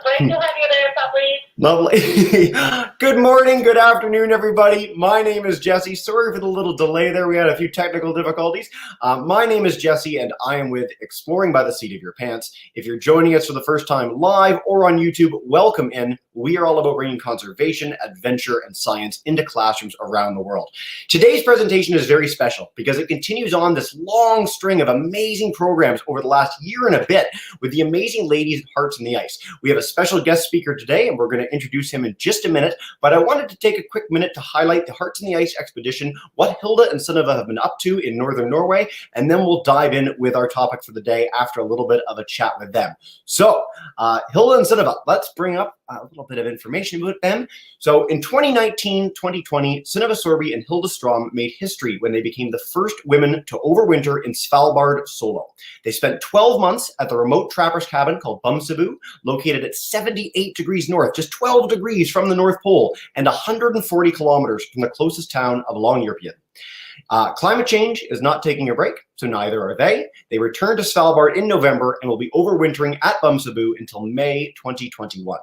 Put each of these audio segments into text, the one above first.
Great to have you there, Fabrice. Lovely. Good morning, good afternoon, everybody. My name is Jesse. Sorry for the little delay there. We had a few technical difficulties. My name is Jesse, and I am with Exploring by the Seat of Your Pants. If you're joining us for the first time live or on YouTube, welcome in. We are all about bringing conservation, adventure, and science into classrooms around the world. Today's presentation is very special because it continues on this long string of amazing programs over the last year and a bit with the amazing ladies at Hearts in the Ice. We have a special guest speaker today, and we're going to introduce him in just a minute, but I wanted to take a quick minute to highlight the Hearts in the Ice expedition, what Hilda and Sunniva have been up to in northern Norway, and then we'll dive in with our topic for the day after a little bit of a chat with them. So, Hilda and Sunniva, let's bring up a little bit of information about them. So in 2019-2020, Sunniva Sorby and Hilda Strom made history when they became the first women to overwinter in Svalbard solo. They spent 12 months at the remote trapper's cabin called Bumsaboo, located at 78 degrees north, just 12 degrees from the North Pole, and 140 kilometers from the closest town of Longyearbyen. Climate change is not taking a break, so neither are they. They return to Svalbard in November and will be overwintering at Bumsaboo until May 2021.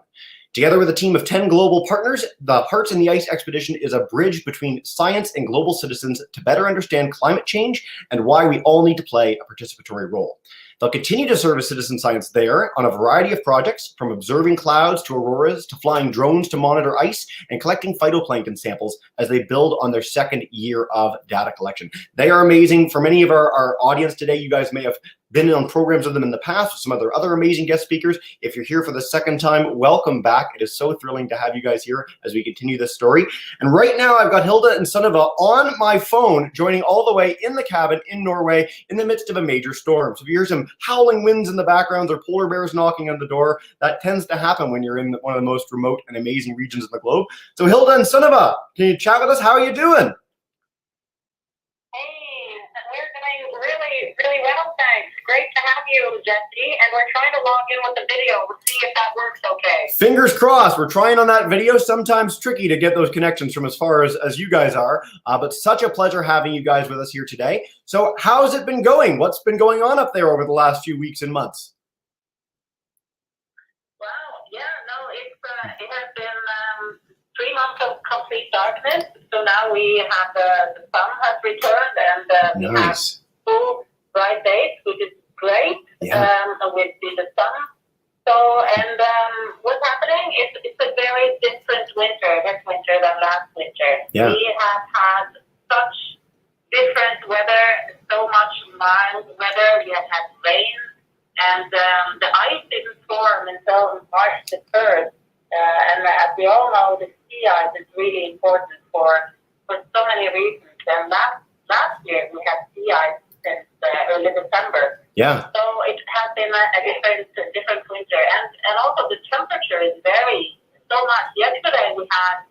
Together with a team of 10 global partners, the Hearts in the Ice expedition is a bridge between science and global citizens to better understand climate change and why we all need to play a participatory role. They'll continue to serve as citizen science there on a variety of projects, from observing clouds to auroras, to flying drones to monitor ice, and collecting phytoplankton samples as they build on their second year of data collection. They are amazing. For many of our audience today, you guys may have been on programs with them in the past with some other amazing guest speakers. If you're here for the second time, welcome back. It is so thrilling to have you guys here as we continue this story. And right now I've got Hilda and Sunniva on my phone, joining all the way in the cabin in Norway in the midst of a major storm. So if you hear some howling winds in the background or polar bears knocking on the door, that tends to happen when you're in one of the most remote and amazing regions of the globe. So Hilda and Sunniva, can you chat with us? How are you doing? Really well, thanks. Great to have you, Jesse. And we're trying to log in with the video. We'll see if that works okay. Fingers crossed. We're trying on that video. Sometimes tricky to get those connections from as far as you guys are. But such a pleasure having you guys with us here today. So how's it been going? What's been going on up there over the last few weeks and months? Wow. Yeah, no, it has been 3 months of complete darkness. So now we have the sun has returned, and we have full bright days, which is great. With the sun. So, and what's happening is it's a very different winter this winter than last winter. Yeah. We have had such different weather, so much mild weather. We have had rain, and the ice didn't form until March the 3rd. And as we all know, the sea ice is really important for so many reasons. And last year we had sea ice since early December. Yeah. So it has been a different winter, and also the temperature is very so much. Yesterday we had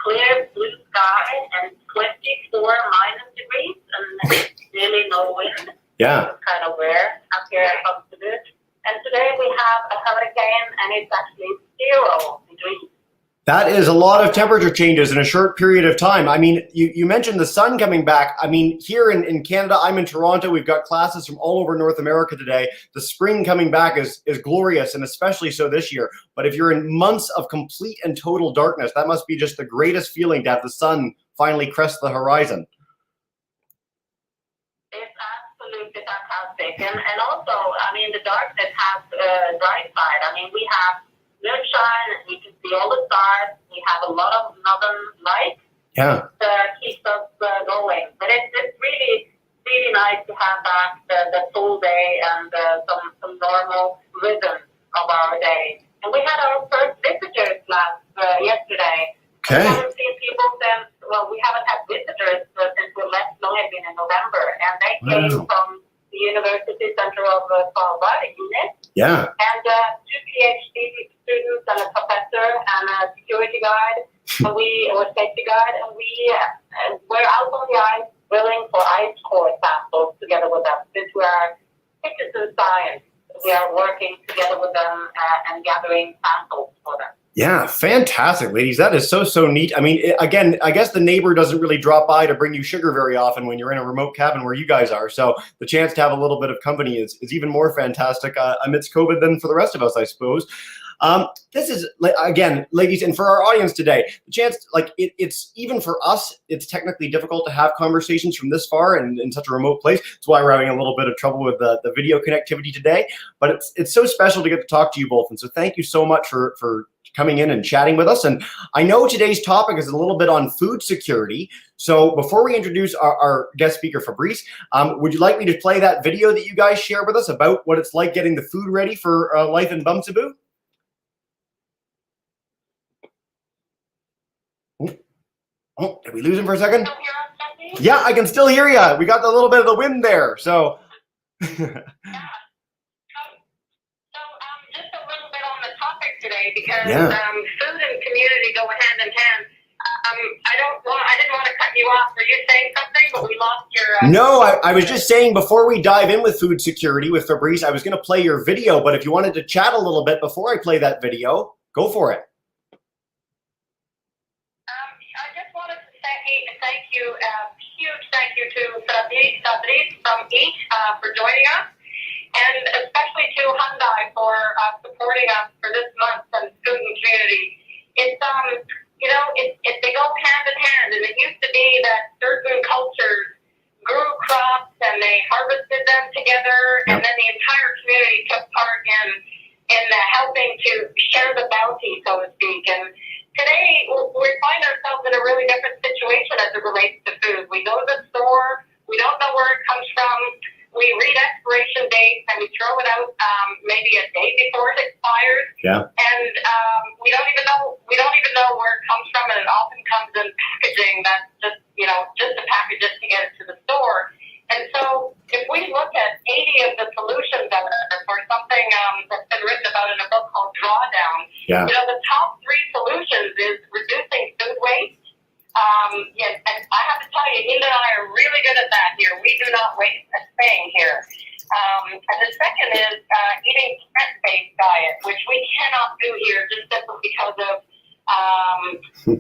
clear blue sky and 24 minus degrees and really no wind. Yeah. It's kind of rare up here at Ougadougou. And today we have a hurricane, and it's actually 0 degrees. That is a lot of temperature changes in a short period of time. I mean, you mentioned the sun coming back. I mean, here in Canada, I'm in Toronto. We've got classes from all over North America today. The spring coming back is glorious, and especially so this year. But if you're in months of complete and total darkness, that must be just the greatest feeling to have the sun finally crest the horizon. It's absolutely fantastic. And also, I mean, the darkness has a bright side. I mean, we have moonshine, and we can see all the stars. We have a lot of northern light. Yeah. That keeps us going. But it's really, really nice to have back the full day and some normal rhythm of our day. And we had our first visitors yesterday. Okay. We haven't seen people since, well, we haven't had visitors since we left Longyearbyen in November. And they came from the University Center of Svalbard, UNIT. Yeah. And 2 PhD students and a professor and a security guide, or safety guide, and we were out on the ice drilling for ice core samples together with them. Since we are citizen science, we are working together with them and gathering samples for them. Yeah, fantastic, ladies. That is so neat. I mean, again, I guess the neighbor doesn't really drop by to bring you sugar very often when you're in a remote cabin where you guys are. So the chance to have a little bit of company is even more fantastic amidst COVID than for the rest of us, I suppose. This is, again, ladies, and for our audience today, the chance, like, it's even for us, it's technically difficult to have conversations from this far and in such a remote place. That's why we're having a little bit of trouble with the video connectivity today. But it's so special to get to talk to you both. And so thank you so much for coming in and chatting with us. And I know today's topic is a little bit on food security. So before we introduce our guest speaker, Fabrice, would you like me to play that video that you guys share with us about what it's like getting the food ready for life in Bumsaboo? Oh, did we lose him for a second? Yeah, I can still hear you. We got a little bit of the wind there, so. Just a little bit on the topic today, because food and community go hand in hand. I didn't want to cut you off. Were you saying something, but we lost your... No, I was just saying, before we dive in with food security with Fabrice, I was going to play your video, but if you wanted to chat a little bit before I play that video, go for it. I just wanted to say thank you, huge thank you to Fabrice from EAT for joining us, and especially to Hyundai for supporting us for this month and student community. It's they go hand in hand, and it used to be that certain cultures grew crops and they harvested them together, and then the entire community took part in helping to share the bounty, so to speak. And today we find ourselves in a really different situation as it relates to food. We go to the store, we don't know where it comes from. We read expiration dates and we throw it out maybe a day before it expires. Yeah. And we don't even know where it comes from, and it often comes in packaging that's just to package it to get it to the store. And so if we look at 80 of the solutions out there for something that's been written about in a book called Broadening, the top 3 solutions is reducing food waste. And I have to tell you, Linda and I are really good at that here. We do not waste a thing here. And the second is eating plant-based diet, which we cannot do here just simply because of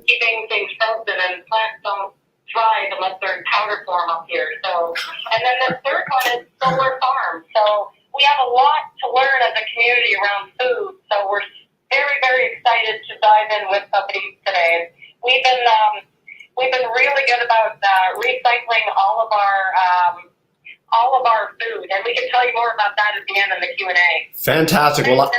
keeping things frozen, and plants don't thrive unless they're in powder form up here. So, and then the third one is solar farms. So we have a lot to learn as a community around food. So we're very, very excited to dive in with somebody today. We've been really good about recycling all of our food, and we can tell you more about that at the end of the Q&A. Fantastic. Well,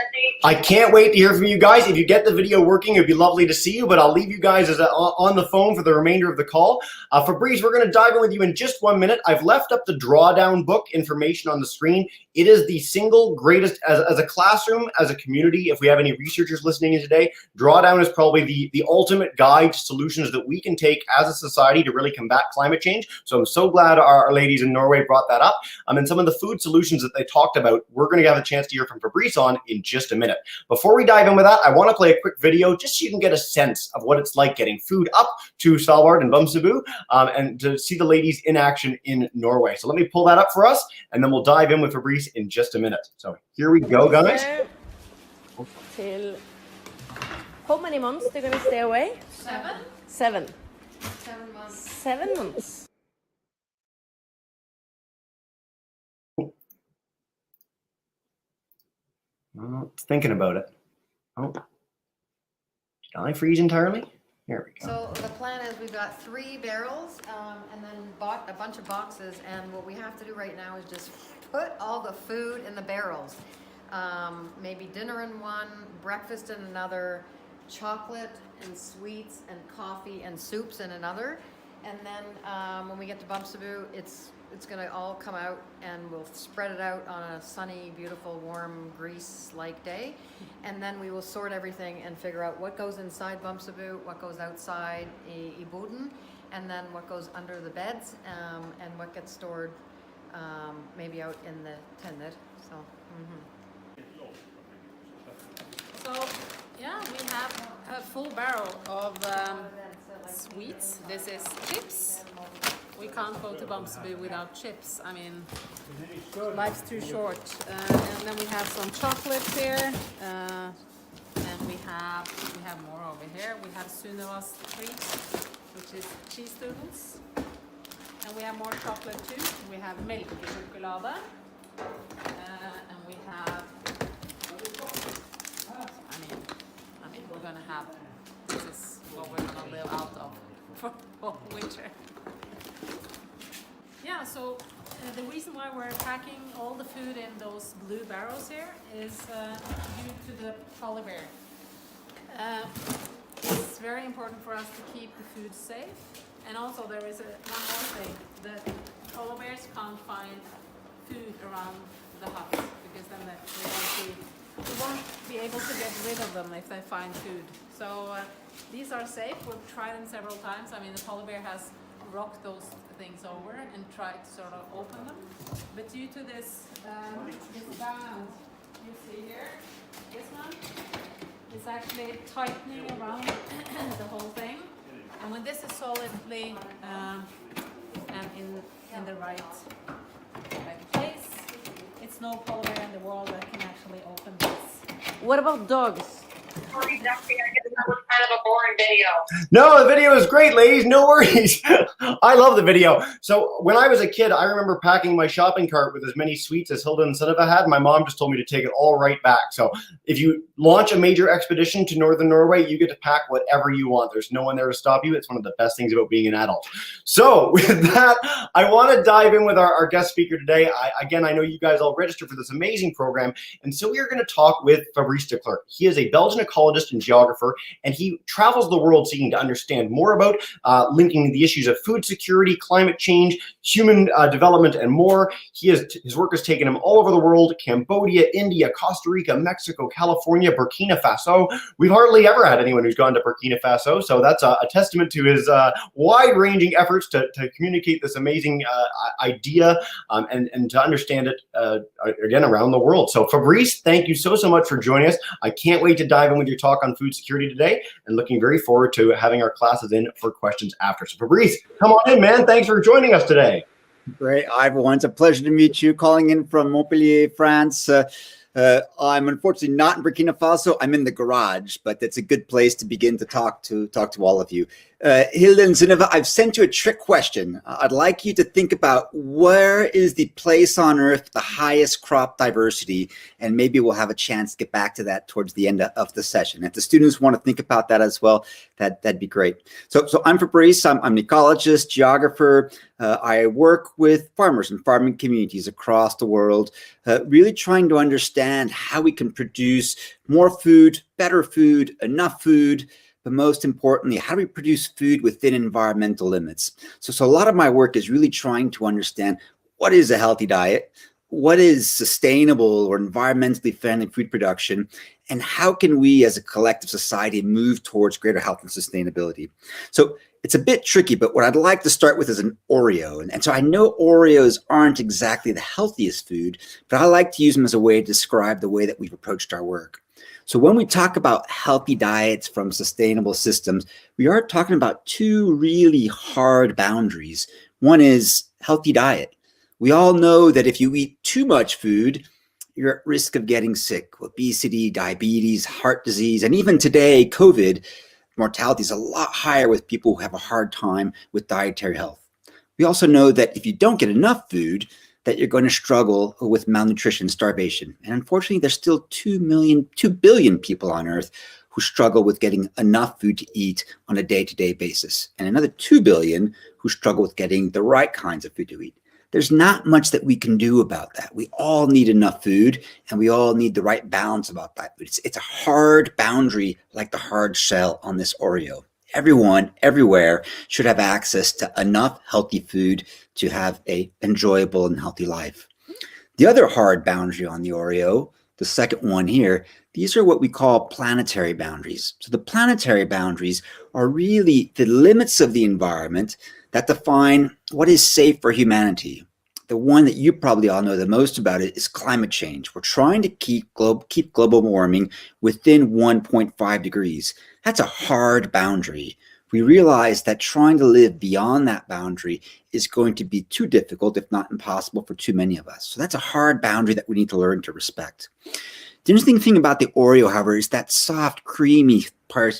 I can't wait to hear from you guys. If you get the video working, it'd be lovely to see you, but I'll leave you guys on the phone for the remainder of the call. Fabrice, we're going to dive in with you in just 1 minute. I've left up the Drawdown book information on the screen. It is the single greatest, as a classroom, as a community, if we have any researchers listening in today, Drawdown is probably the ultimate guide to solutions that we can take as a society to really combat climate change. So I'm so glad our ladies in Norway brought that up. And some of the food solutions that they talked about, we're going to have a chance to hear from Fabrice on in just a minute. Before we dive in with that, I want to play a quick video just so you can get a sense of what it's like getting food up to Svalbard and Bumsaboo, and to see the ladies in action in Norway. So let me pull that up for us, and then we'll dive in with Fabrice in just a minute. So here we go, guys. Till how many months they're going to stay away? 7. 7. 7 months. 7 months. Thinking about it. Oh, did I freeze entirely? Here we go. So the plan is we've got 3 barrels and then bought a bunch of boxes, and what we have to do right now is just put all the food in the barrels. Maybe dinner in one, breakfast in another, chocolate and sweets and coffee and soups in another. And then when we get to Bumsaboo, it's going to all come out, and we'll spread it out on a sunny, beautiful, warm, Greece-like day. And then we will sort everything and figure out what goes inside Bumsaboo, what goes outside Iboden, and then what goes under the beds, and what gets stored maybe out in the tennet. So, So, yeah, we have a full barrel of sweets. This is chips. We can't go to Bumsaboo without chips. I mean, life's too short. And then we have some chocolates here. And we have more over here. We have Sunniva's treats, which is cheese doodles. And we have more chocolate too. We have melkesjokolade. And we have, I mean, have. This is what we're gonna live out of for all winter. Yeah, so the reason why we're packing all the food in those blue barrels here is due to the polar bear. It's very important for us to keep the food safe, and also there is one more thing, that polar bears can't find food around the hut, because then we won't be able to get rid of them if they find food. So these are safe. We've tried them several times. I mean, the polar bear has rocked those things over and tried to sort of open them, but due to this band you see here, this one, it's actually tightening around the whole thing, and when this is solidly and in the right place, it's no polar bear in the world that can actually open this. What about dogs? Sorry, Jesse, I get that was kind of a boring video. No, the video is great, ladies. No worries. I love the video. So when I was a kid, I remember packing my shopping cart with as many sweets as Hilda and Sunniva had. My mom just told me to take it all right back. So if you launch a major expedition to northern Norway, you get to pack whatever you want. There's no one there to stop you. It's one of the best things about being an adult. So with that, I want to dive in with our guest speaker today. Again, I know you guys all registered for this amazing program. And so we are going to talk with Fabrice Declerck. He is a Belgian ecologist and geographer, and he travels the world seeking to understand more about linking the issues of food security, climate change, human development, and more. His work has taken him all over the world: Cambodia, India, Costa Rica, Mexico, California, Burkina Faso. We've hardly ever had anyone who's gone to Burkina Faso, so that's a testament to his wide-ranging efforts to communicate this amazing idea and to understand it again around the world. So Fabrice, thank you so much for joining us. I can't wait to dive in with your talk on food security today, and looking very forward to having our classes in for questions after. So Fabrice, come on in, man. Thanks for joining us today. Great. Hi, everyone. It's a pleasure to meet you. Calling in from Montpellier, France. I'm unfortunately not in Burkina Faso. I'm in the garage, but it's a good place to begin to talk to all of you. Hilda and Sunniva, I've sent you a trick question. I'd like you to think about where is the place on Earth with the highest crop diversity, and maybe we'll have a chance to get back to that towards the end of the session. If the students want to think about that as well, that'd be great. So I'm Fabrice. I'm an ecologist, geographer. I work with farmers and farming communities across the world, really trying to understand how we can produce more food, better food, enough food, but most importantly, how do we produce food within environmental limits? So a lot of my work is really trying to understand what is a healthy diet, what is sustainable or environmentally friendly food production, and how can we as a collective society move towards greater health and sustainability? So it's a bit tricky, but what I'd like to start with is an Oreo. And so I know Oreos aren't exactly the healthiest food, but I like to use them as a way to describe the way that we've approached our work. So when we talk about healthy diets from sustainable systems, we are talking about two really hard boundaries. One is healthy diet. We all know that if you eat too much food, you're at risk of getting sick. Obesity, diabetes, heart disease, and even today, COVID, mortality is a lot higher with people who have a hard time with dietary health. We also know that if you don't get enough food, that you're going to struggle with malnutrition, starvation. And unfortunately, there's still 2 billion people on Earth who struggle with getting enough food to eat on a day-to-day basis, and another 2 billion who struggle with getting the right kinds of food to eat. There's not much that we can do about that. We all need enough food, and we all need the right balance about that food. It's a hard boundary, like the hard shell on this Oreo. Everyone, everywhere, should have access to enough healthy food to have an enjoyable and healthy life. The other hard boundary on the Oreo, the second one here, these are what we call planetary boundaries. So the planetary boundaries are really the limits of the environment that define what is safe for humanity. The one that you probably all know the most about it is climate change. We're trying to keep global warming within 1.5 degrees. That's a hard boundary. We realize that trying to live beyond that boundary is going to be too difficult, if not impossible, for too many of us. So that's a hard boundary that we need to learn to respect. The interesting thing about the Oreo, however, is that soft, creamy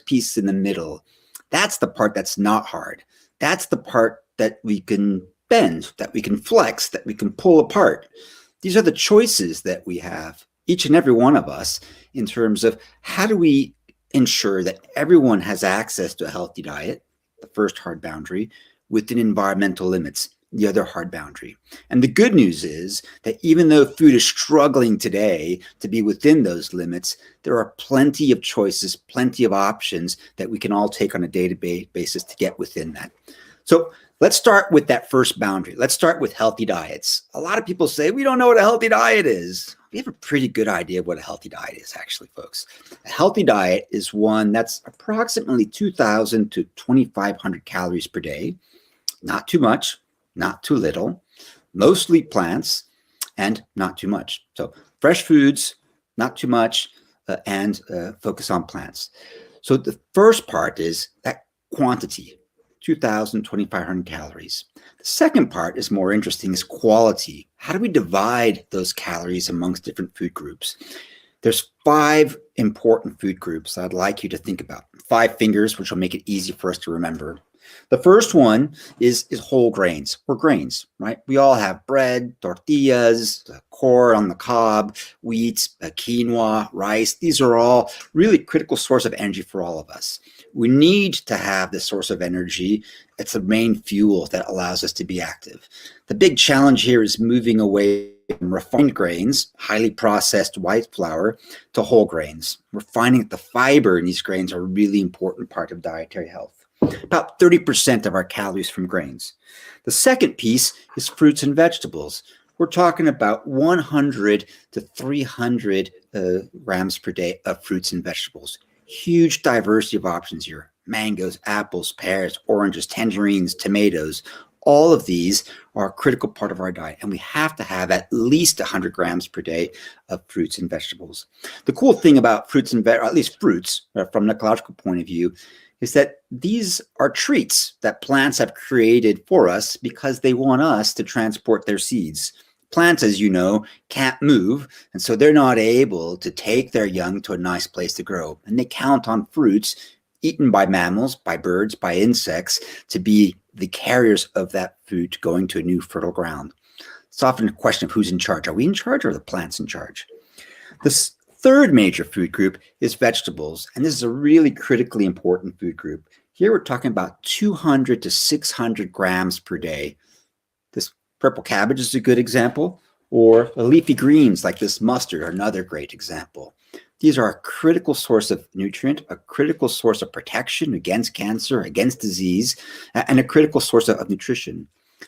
piece in the middle. That's the part that's not hard. That's the part that we can bend, that we can flex, that we can pull apart. These are the choices that we have, each and every one of us, in terms of how do we ensure that everyone has access to a healthy diet, the first hard boundary, within environmental limits, the other hard boundary. And the good news is that even though food is struggling today to be within those limits, there are plenty of choices, plenty of options that we can all take on a day-to-day basis to get within that. So let's start with that first boundary. Let's start with healthy diets. A lot of people say, we don't know what a healthy diet is. We have a pretty good idea of what a healthy diet is, actually, folks. A healthy diet is one that's approximately 2,000 to 2,500 calories per day. Not too much, not too little, mostly plants, and not too much. So fresh foods, not too much, and focus on plants. So the first part is that quantity, 2,000, 2,500 calories. The second part is more interesting, is quality. How do we divide those calories amongst different food groups? There's 5 important food groups I'd like you to think about. 5 fingers, which will make it easy for us to remember. The first one is whole grains, or grains, right? We all have bread, tortillas, corn on the cob, wheat, quinoa, rice. These are all really critical source of energy for all of us. We need to have this source of energy. It's the main fuel that allows us to be active. The big challenge here is moving away from refined grains, highly processed white flour, to whole grains. We're finding that the fiber in these grains are a really important part of dietary health. About 30% of our calories from grains. The second piece is fruits and vegetables. We're talking about 100 to 300 grams per day of fruits and vegetables. Huge diversity of options here. Mangoes, apples, pears, oranges, tangerines, tomatoes. All of these are a critical part of our diet, and we have to have at least 100 grams per day of fruits and vegetables. The cool thing about fruits and at least fruits, from an ecological point of view, is that these are treats that plants have created for us because they want us to transport their seeds. Plants, as you know, can't move, and so they're not able to take their young to a nice place to grow. And they count on fruits eaten by mammals, by birds, by insects to be the carriers of that food going to a new fertile ground. It's often a question of who's in charge. Are we in charge or are the plants in charge? This third major food group is vegetables, and this is a really critically important food group. Here we're talking about 200 to 600 grams per day. This purple cabbage is a good example, or leafy greens like this mustard are another great example. These are a critical source of nutrient, a critical source of protection against cancer, against disease, and a critical source of nutrition.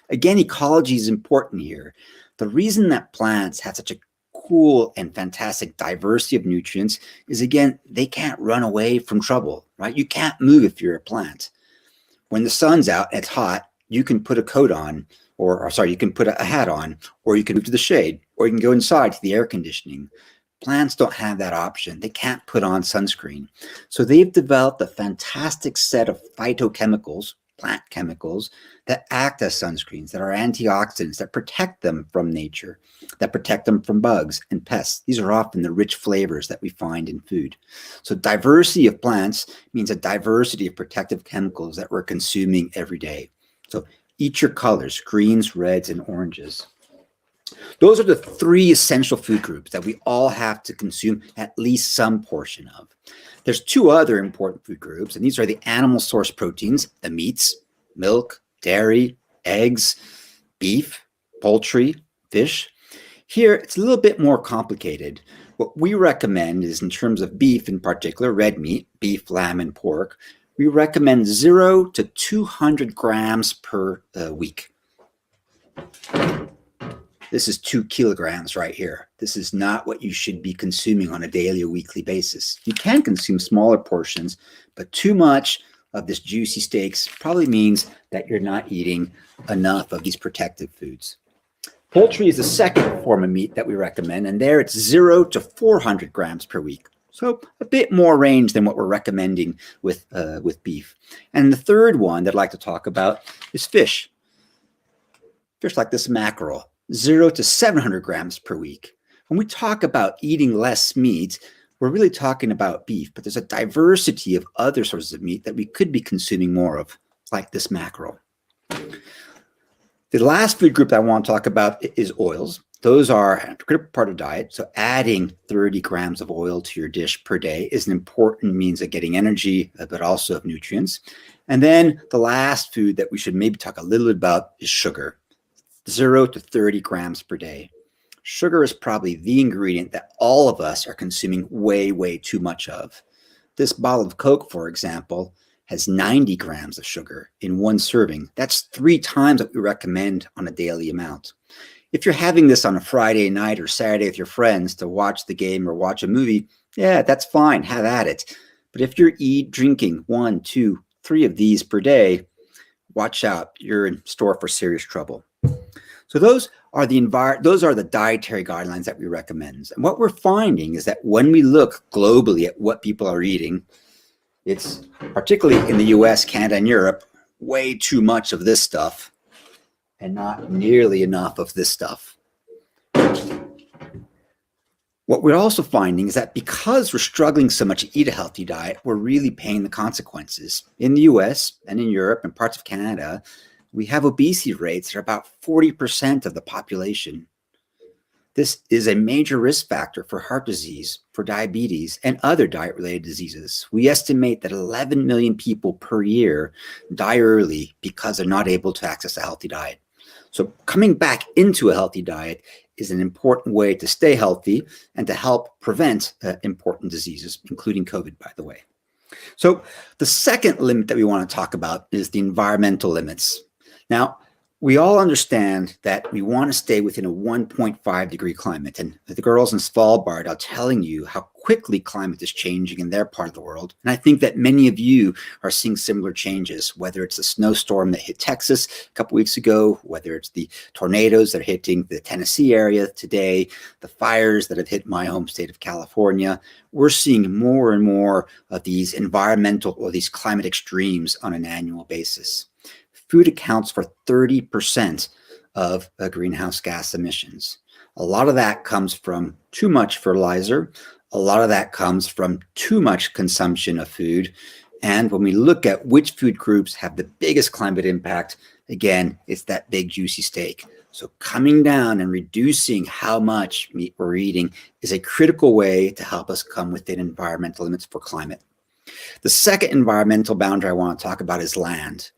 Again, ecology is important here. The reason that plants have such a cool and fantastic diversity of nutrients is, again, they can't run away from trouble, right? You can't move if you're a plant. When the sun's out and it's hot, you can put a coat on, you can put a hat on, or you can move to the shade, or you can go inside to the air conditioning. Plants don't have that option. They can't put on sunscreen. So they've developed a fantastic set of phytochemicals, plant chemicals, that act as sunscreens, that are antioxidants, that protect them from nature, that protect them from bugs and pests. These are often the rich flavors that we find in food. So diversity of plants means a diversity of protective chemicals that we're consuming every day. So eat your colors, greens, reds, and oranges. Those are the 3 essential food groups that we all have to consume at least some portion of. There's 2 other important food groups, and these are the animal source proteins, the meats, milk, dairy, eggs, beef, poultry, fish. Here, it's a little bit more complicated. What we recommend is, in terms of beef in particular, red meat, beef, lamb, and pork, we recommend 0 to 200 grams per week. This is 2 kilograms right here. This is not what you should be consuming on a daily or weekly basis. You can consume smaller portions, but too much of this juicy steaks probably means that you're not eating enough of these protective foods. Poultry is the second form of meat that we recommend, and there it's 0 to 400 grams per week. So a bit more range than what we're recommending with beef. And the third one that I'd like to talk about is fish. Fish like this mackerel. 0 to 700 grams per week. When we talk about eating less meat, we're really talking about beef, but there's a diversity of other sources of meat that we could be consuming more of, like this mackerel. The last food group that I want to talk about is oils. Those are a critical part of diet. So adding 30 grams of oil to your dish per day is an important means of getting energy, but also of nutrients. And then the last food that we should maybe talk a little bit about is sugar, 0 to 30 grams per day. Sugar is probably the ingredient that all of us are consuming way, way too much of. This bottle of Coke, for example, has 90 grams of sugar in one serving. That's 3 times what we recommend on a daily amount. If you're having this on a Friday night or Saturday with your friends to watch the game or watch a movie, yeah, that's fine. Have at it. But if you're drinking 1, 2, 3 of these per day, watch out. You're in store for serious trouble. So those are the dietary guidelines that we recommend. And what we're finding is that when we look globally at what people are eating, it's particularly in the US, Canada, and Europe, way too much of this stuff and not nearly enough of this stuff. What we're also finding is that because we're struggling so much to eat a healthy diet, we're really paying the consequences. In the US and in Europe and parts of Canada, we have obesity rates that are about 40% of the population. This is a major risk factor for heart disease, for diabetes, and other diet-related diseases. We estimate that 11 million people per year die early because they're not able to access a healthy diet. So coming back into a healthy diet is an important way to stay healthy and to help prevent important diseases, including COVID, by the way. So the second limit that we want to talk about is the environmental limits. Now, we all understand that we want to stay within a 1.5 degree climate. And the girls in Svalbard are telling you how quickly climate is changing in their part of the world. And I think that many of you are seeing similar changes, whether it's the snowstorm that hit Texas a couple weeks ago, whether it's the tornadoes that are hitting the Tennessee area today, the fires that have hit my home state of California. We're seeing more and more of these environmental or these climate extremes on an annual basis. Food accounts for 30% of greenhouse gas emissions. A lot of that comes from too much fertilizer. A lot of that comes from too much consumption of food. And when we look at which food groups have the biggest climate impact, again, it's that big juicy steak. So coming down and reducing how much meat we're eating is a critical way to help us come within environmental limits for climate. The second environmental boundary I want to talk about is land.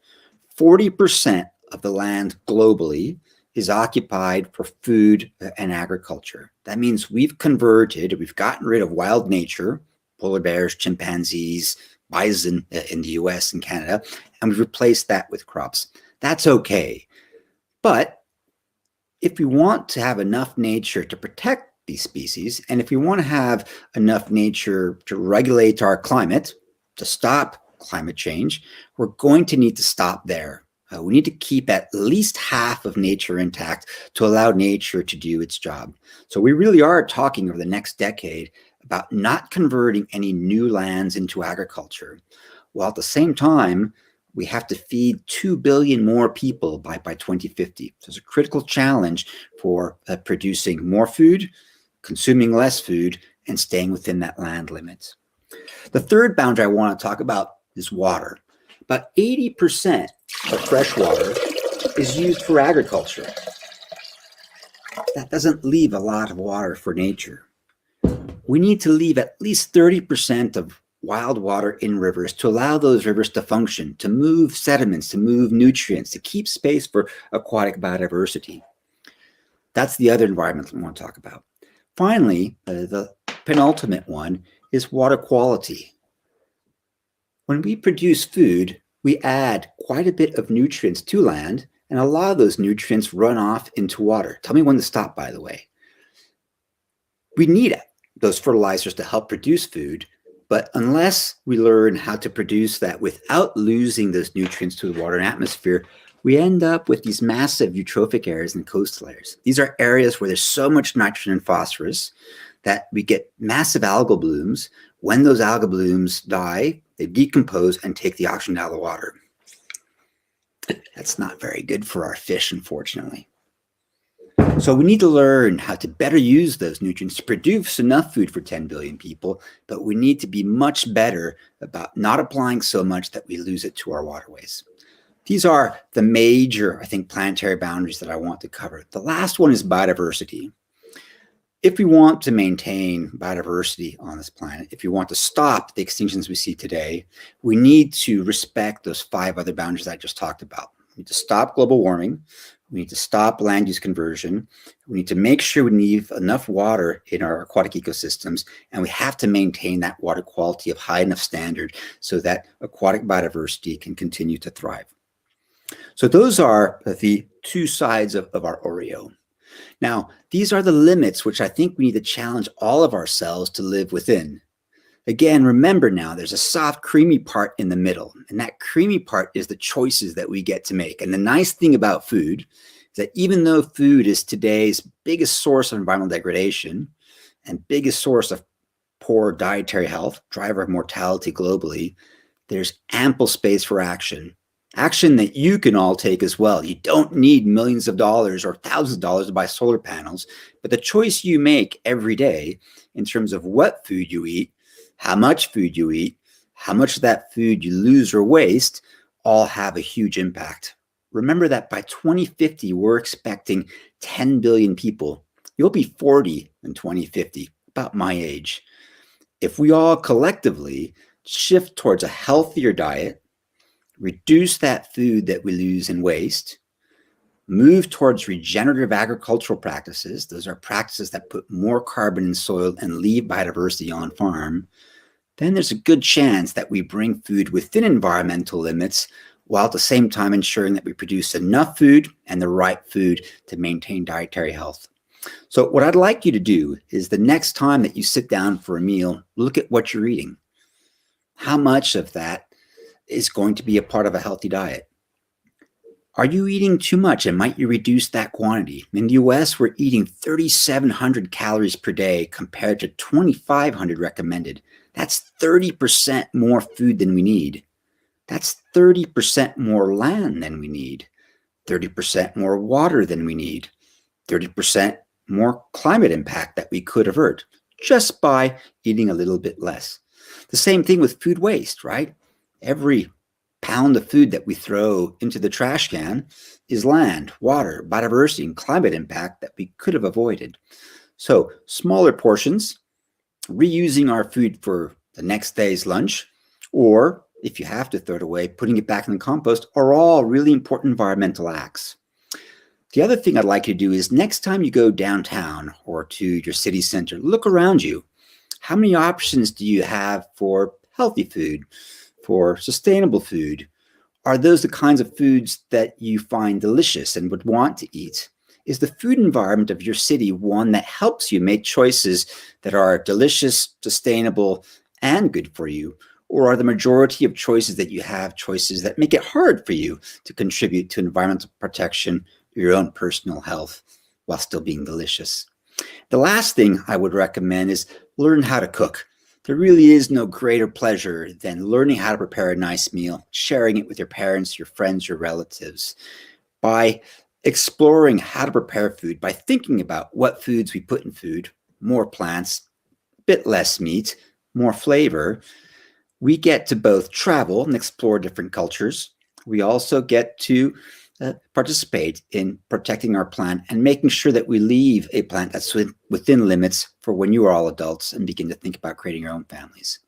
40% of the land globally is occupied for food and agriculture. That means we've gotten rid of wild nature, polar bears, chimpanzees, bison in the US and Canada, and we've replaced that with crops. That's okay. But if we want to have enough nature to protect these species, and if we want to have enough nature to regulate our climate, to stop climate change, we're going to need to stop there. We need to keep at least half of nature intact to allow nature to do its job. So we really are talking over the next decade about not converting any new lands into agriculture, while at the same time, we have to feed 2 billion more people by 2050. So it's a critical challenge for producing more food, consuming less food, and staying within that land limit. The third boundary I want to talk about is water. About 80% of fresh water is used for agriculture. That doesn't leave a lot of water for nature. We need to leave at least 30% of wild water in rivers to allow those rivers to function, to move sediments, to move nutrients, to keep space for aquatic biodiversity. That's the other environment we want to talk about. Finally, the penultimate one is water quality. When we produce food, we add quite a bit of nutrients to land, and a lot of those nutrients run off into water. Tell me when to stop, by the way. We need those fertilizers to help produce food, but unless we learn how to produce that without losing those nutrients to the water and atmosphere, we end up with these massive eutrophic areas and coastal areas. These are areas where there's so much nitrogen and phosphorus that we get massive algal blooms. When those algal blooms die, they decompose and take the oxygen out of the water. That's not very good for our fish, unfortunately. So we need to learn how to better use those nutrients to produce enough food for 10 billion people, but we need to be much better about not applying so much that we lose it to our waterways. These are the major, I think, planetary boundaries that I want to cover. The last one is biodiversity. If we want to maintain biodiversity on this planet, if we want to stop the extinctions we see today, we need to respect those 5 other boundaries I just talked about. We need to stop global warming. We need to stop land use conversion. We need to make sure we leave enough water in our aquatic ecosystems, and we have to maintain that water quality of high enough standard so that aquatic biodiversity can continue to thrive. So those are the 2 sides of our Oreo. Now, these are the limits which I think we need to challenge all of ourselves to live within. Again, remember now, there's a soft, creamy part in the middle, and that creamy part is the choices that we get to make. And the nice thing about food is that even though food is today's biggest source of environmental degradation and biggest source of poor dietary health, driver of mortality globally, there's ample space for action. Action that you can all take as well. You don't need millions of dollars or thousands of dollars to buy solar panels, but the choice you make every day in terms of what food you eat, how much food you eat, how much of that food you lose or waste, all have a huge impact. Remember that by 2050, we're expecting 10 billion people. You'll be 40 in 2050, about my age. If we all collectively shift towards a healthier diet, reduce that food that we lose and waste, move towards regenerative agricultural practices. Those are practices that put more carbon in soil and leave biodiversity on farm. Then there's a good chance that we bring food within environmental limits while at the same time ensuring that we produce enough food and the right food to maintain dietary health. So what I'd like you to do is the next time that you sit down for a meal, look at what you're eating. How much of that is going to be a part of a healthy diet? Are you eating too much, and might you reduce that quantity? In the US, we're eating 3,700 calories per day compared to 2,500 recommended. That's 30% more food than we need. That's 30% more land than we need, 30% more water than we need, 30% more climate impact that we could avert just by eating a little bit less. The same thing with food waste, right? Every pound of food that we throw into the trash can is land, water, biodiversity, and climate impact that we could have avoided. So smaller portions, reusing our food for the next day's lunch, or if you have to throw it away, putting it back in the compost, are all really important environmental acts. The other thing I'd like you to do is next time you go downtown or to your city center, look around you. How many options do you have for healthy food, for sustainable food? Are those the kinds of foods that you find delicious and would want to eat? Is the food environment of your city one that helps you make choices that are delicious, sustainable, and good for you? Or are the majority of choices that you have choices that make it hard for you to contribute to environmental protection, your own personal health, while still being delicious? The last thing I would recommend is learn how to cook. There really is no greater pleasure than learning how to prepare a nice meal, sharing it with your parents, your friends, your relatives. By exploring how to prepare food, by thinking about what foods we put in food, more plants, a bit less meat, more flavor, we get to both travel and explore different cultures. We also get to participate in protecting our planet and making sure that we leave a planet that's within limits for when you are all adults and begin to think about creating your own families.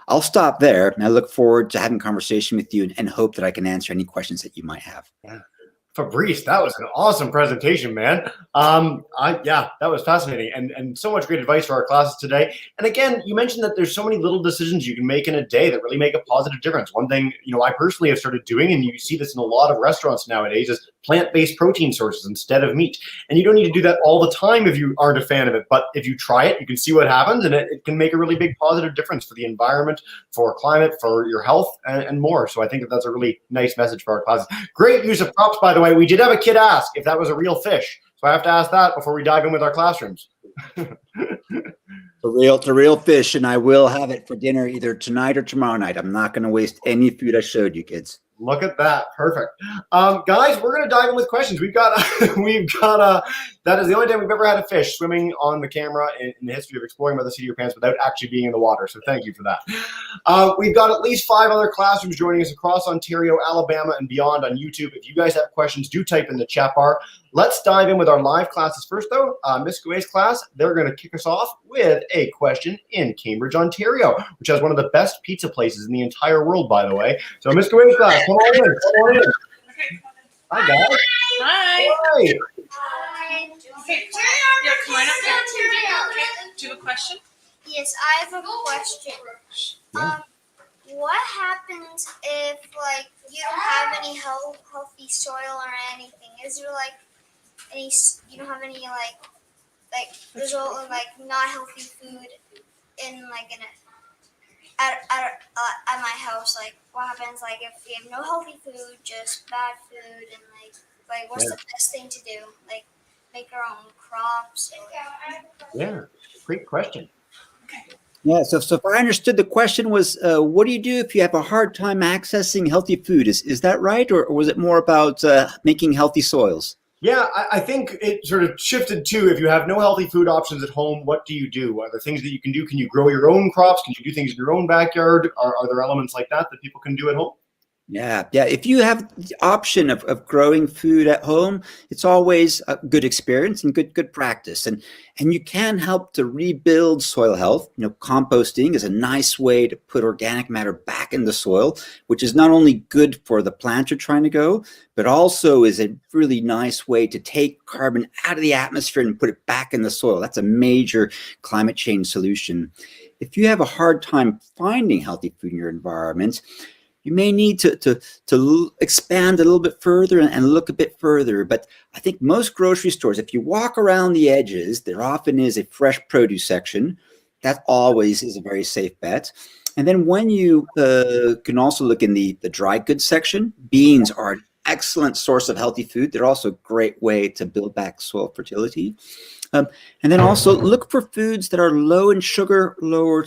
I'll stop there, and I look forward to having a conversation with you and hope that I can answer any questions that you might have. Yeah. Fabrice, that was an awesome presentation, man. Yeah, that was fascinating and so much great advice for our classes today. And again, you mentioned that there's so many little decisions you can make in a day that really make a positive difference. One thing, I personally have started doing, and you see this in a lot of restaurants nowadays, is plant-based protein sources instead of meat. And you don't need to do that all the time if you aren't a fan of it, but if you try it, you can see what happens, and it can make a really big positive difference for the environment, for climate, for your health, and more. So I think that's a really nice message for our classes. Great use of props, by the way. We did have a kid ask if that was a real fish. So I have to ask that before we dive in with our classrooms. It's a real fish, and I will have it for dinner either tonight or tomorrow night. I'm not going to waste any food I showed you, kids. Look at that. Perfect. Guys, we're going to dive in with questions. We've got That is the only time we've ever had a fish swimming on the camera in the history of Exploring by the Seat of Your Pants without actually being in the water. So thank you for that. We've got at least 5 other classrooms joining us across Ontario, Alabama, and beyond on YouTube. If you guys have questions, do type in the chat bar. Let's dive in with our live classes first, though. Miss Gouet's class, they're going to kick us off with a question in Cambridge, Ontario, which has one of the best pizza places in the entire world, by the way. So Miss Gouet's class, come on in. Come on in. Hi, guys. Hi. Hi. Okay, yeah, come right up here. Do you have a question? Yes, I have a question. What happens if, like, you don't have any healthy soil or anything? Is there, like, any, you don't have any, there's all, like, not healthy food in, like, at my house? Like, what happens, like, if we have no healthy food, just bad food, and, like what's the best thing to do? Like, make our own crops? Yeah, great question. Yeah, so if I understood, the question was, what do you do if you have a hard time accessing healthy food? Is that right? Or was it more about making healthy soils? Yeah, I think it sort of shifted to, if you have no healthy food options at home, what do you do? Are there things that you can do? Can you grow your own crops? Can you do things in your own backyard? Are there elements like that people can do at home? Yeah. If you have the option of growing food at home, it's always a good experience and good practice. And you can help to rebuild soil health. Composting is a nice way to put organic matter back in the soil, which is not only good for the plants you're trying to grow, but also is a really nice way to take carbon out of the atmosphere and put it back in the soil. That's a major climate change solution. If you have a hard time finding healthy food in your environment, you may need to expand a little bit further and look a bit further. But I think most grocery stores, if you walk around the edges, there often is a fresh produce section. That always is a very safe bet. And then when you can also look in the dry goods section, beans are an excellent source of healthy food. They're also a great way to build back soil fertility. And then also look for foods that are low in sugar, low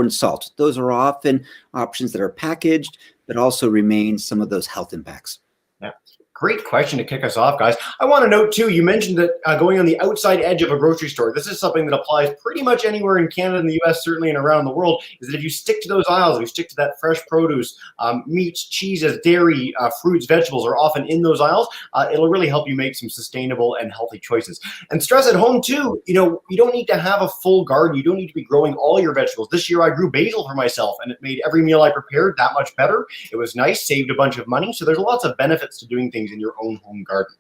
in salt. Those are often options that are packaged, but also remain some of those health impacts. Yeah. Great question to kick us off, guys. I want to note, too, you mentioned that going on the outside edge of a grocery store, this is something that applies pretty much anywhere in Canada and the U.S., certainly, and around the world, is that if you stick to those aisles, if you stick to that fresh produce, meats, cheeses, dairy, fruits, vegetables are often in those aisles, it'll really help you make some sustainable and healthy choices. And stress at home, too, you don't need to have a full garden. You don't need to be growing all your vegetables. This year, I grew basil for myself, and it made every meal I prepared that much better. It was nice, saved a bunch of money. So there's lots of benefits to doing things in your own home garden.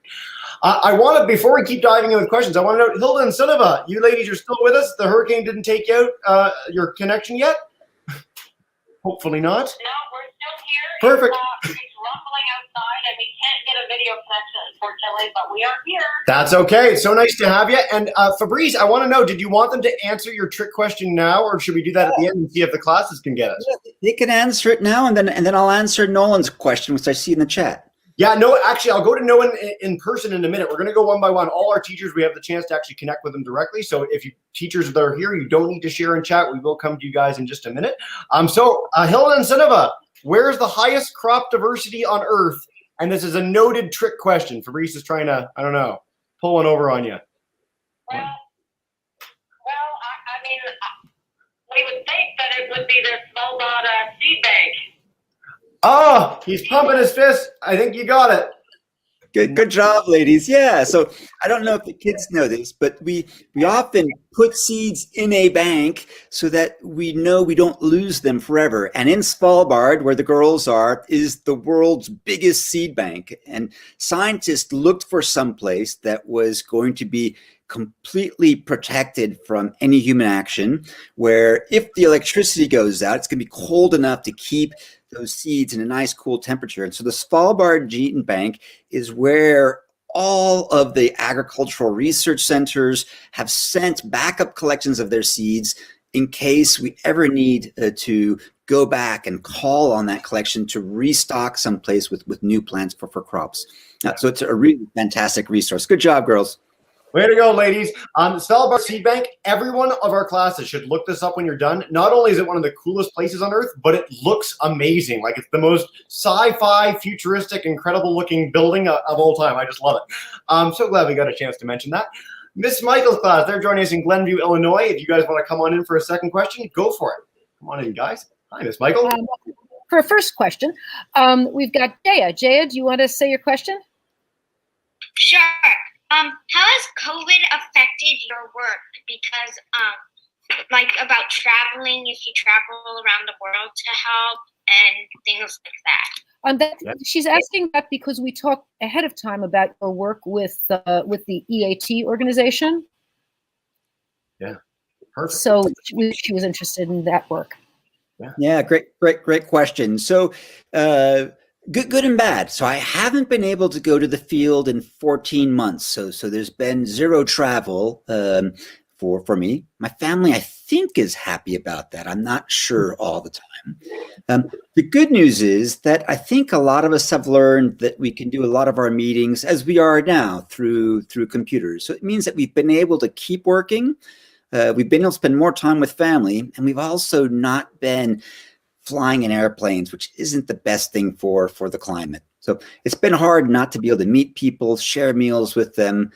I want to, before we keep diving in with questions, I want to note, Hilda and Sunniva, you ladies are still with us. The hurricane didn't take you out your connection yet? Hopefully not. No, we're still here. Perfect. It's rumbling outside, and we can't get a video connection, unfortunately, but we are here. That's okay. It's so nice to have you. And Fabrice, I want to know, did you want them to answer your trick question now, or should we do that at the end and see if the classes can get us? They can answer it now, and then I'll answer Nolan's question, which I see in the chat. Yeah, no, actually, I'll go to Noah in person in a minute. We're going to go one by one. All our teachers, we have the chance to actually connect with them directly. So if you teachers that are here, you don't need to share in chat. We will come to you guys in just a minute. So Hilda and Sunniva, where's the highest crop diversity on Earth? And this is a noted trick question. Fabrice is trying to, I don't know, pull one over on you. Well, I mean, we would think that it would be the Svalbard seed bank. Oh, he's pumping his fist. I think you got it. Good job, ladies. Yeah. So I don't know if the kids know this, but we often put seeds in a bank so that we know we don't lose them forever. And in Svalbard, where the girls are, is the world's biggest seed bank. And scientists looked for some place that was going to be completely protected from any human action, where if the electricity goes out, it's going to be cold enough to keep those seeds in a nice cool temperature. And so the Svalbard Gene Bank is where all of the agricultural research centers have sent backup collections of their seeds in case we ever need to go back and call on that collection to restock someplace with new plants for crops. So it's a really fantastic resource. Good job, girls. Way to go, ladies. Svalbard Seed Bank, every one of our classes should look this up when you're done. Not only is it one of the coolest places on Earth, but it looks amazing. Like, it's the most sci-fi, futuristic, incredible looking building of all time. I just love it. I'm so glad we got a chance to mention that. Miss Michael's class, they're joining us in Glenview, Illinois. If you guys want to come on in for a second question, go for it. Come on in, guys. Hi, Miss Michael. For a first question, we've got Jaya. Jaya, do you want to say your question? Sure. How has COVID affected your work? Because, like about traveling, if you travel around the world to help and things like that. She's asking that because we talked ahead of time about your work with the EAT organization. Yeah, perfect. So she was interested in that work. Yeah, great question. So good and bad. So I haven't been able to go to the field in 14 months. So there's been zero travel for me. My family, I think, is happy about that. I'm not sure all the time. The good news is that I think a lot of us have learned that we can do a lot of our meetings as we are now through computers. So it means that we've been able to keep working. We've been able to spend more time with family, and we've also not been flying in airplanes, which isn't the best thing for the climate. So it's been hard not to be able to meet people, share meals with them,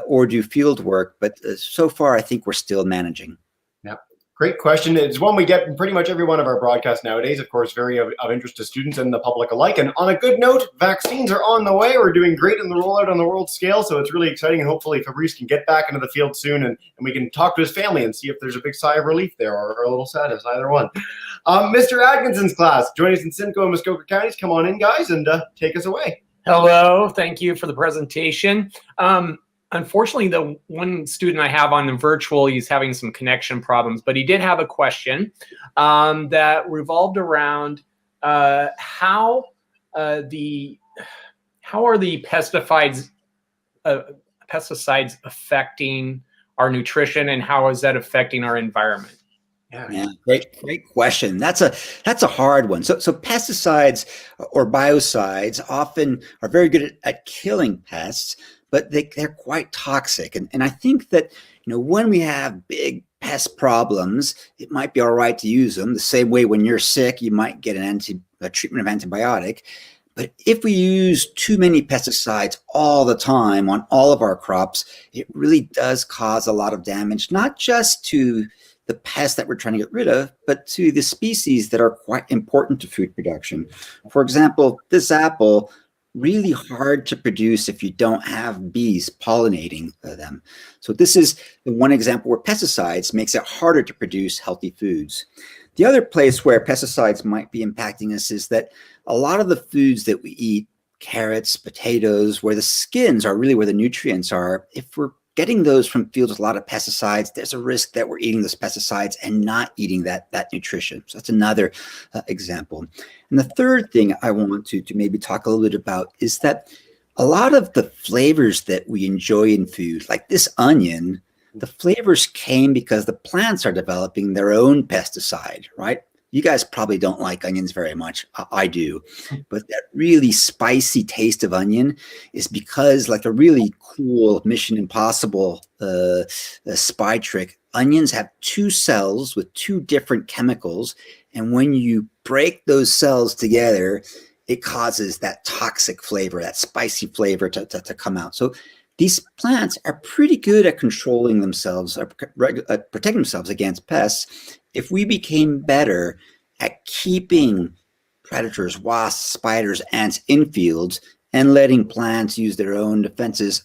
or do field work. But so far, I think we're still managing. Yeah, great question. It's one we get in pretty much every one of our broadcasts nowadays. Of course, very of interest to students and the public alike. And on a good note, vaccines are on the way. We're doing great in the rollout on the world scale. So it's really exciting. And hopefully Fabrice can get back into the field soon and we can talk to his family and see if there's a big sigh of relief there or a little sadness, either one. Mr. Atkinson's class, joining us in Simcoe and Muskoka counties. Come on in, guys, and take us away. Hello, thank you for the presentation. Unfortunately, the one student I have on the virtual, he's having some connection problems, but he did have a question that revolved around how are the pesticides affecting our nutrition, and how is that affecting our environment? Yeah, great question. That's a hard one. So pesticides or biocides often are very good at killing pests, but they're quite toxic. And I think that, when we have big pest problems, it might be all right to use them. The same way when you're sick, you might get a treatment of antibiotic. But if we use too many pesticides all the time on all of our crops, it really does cause a lot of damage, not just to the pests that we're trying to get rid of, but to the species that are quite important to food production. For example, this apple, really hard to produce if you don't have bees pollinating them. So this is the one example where pesticides makes it harder to produce healthy foods. The other place where pesticides might be impacting us is that a lot of the foods that we eat, carrots, potatoes, where the skins are really where the nutrients are, if we're getting those from fields with a lot of pesticides, there's a risk that we're eating those pesticides and not eating that nutrition. So that's another example. And the third thing I want to maybe talk a little bit about is that a lot of the flavors that we enjoy in food, like this onion, the flavors came because the plants are developing their own pesticide, right? You guys probably don't like onions very much. I do. But that really spicy taste of onion is because, like a really cool Mission Impossible spy trick, onions have two cells with two different chemicals. And when you break those cells together, it causes that toxic flavor, that spicy flavor to come out. So these plants are pretty good at controlling themselves, or protecting themselves against pests. If we became better at keeping predators, wasps, spiders, ants in fields and letting plants use their own defenses,